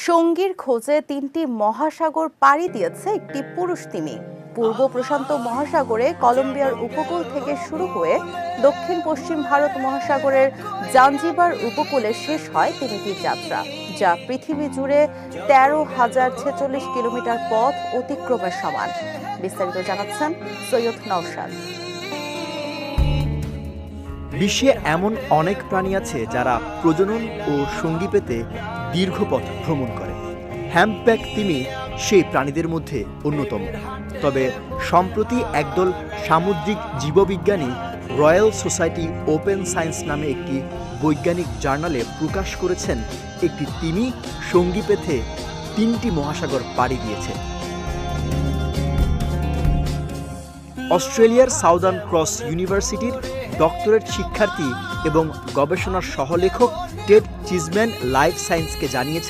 সঙ্গীর খোঁজে 3টি মহাসাগর পাড়ি দিয়েছে একটি পুরুষ তিমি। পূর্ব প্রশান্ত মহাসাগরে কলম্বিয়ার উপকূল থেকে শুরু হয়ে দক্ষিণ পশ্চিম ভারত মহাসাগরের জাঞ্জিবার উপকূলে শেষ হয় তিমিটির যাত্রা, যা পৃথিবী জুড়ে 13,046 কিলোমিটার পথ অতিক্রমের সমান। বিস্তারিত জানাচ্ছেন সৈয়দ নওশাদ। বিশ্বে এমন অনেক প্রাণী আছে যারা প্রজনন ও সঙ্গী পেতে দীর্ঘ পথ ভ্রমণ করে। হ্যাম্পব্যাক তিমি সেই প্রাণীদের মধ্যে অন্যতম। তবে সম্প্রতি একদল সামুদ্রিক জীববিজ্ঞানী রয়্যাল সোসাইটি ওপেন সায়েন্স নামে একটি বৈজ্ঞানিক জার্নালে প্রকাশ করেছেন একটি তিমি সঙ্গী পেতে 3টি মহাসাগর পাড়ি দিয়েছে। অস্ট্রেলিয়ার সাউদার্ন ক্রস ইউনিভার্সিটির ডক্টরেট শিক্ষার্থী এবং গবেষণার সহলেখক টেড চিজম্যান লাইফ সায়েন্সকে জানিয়েছেন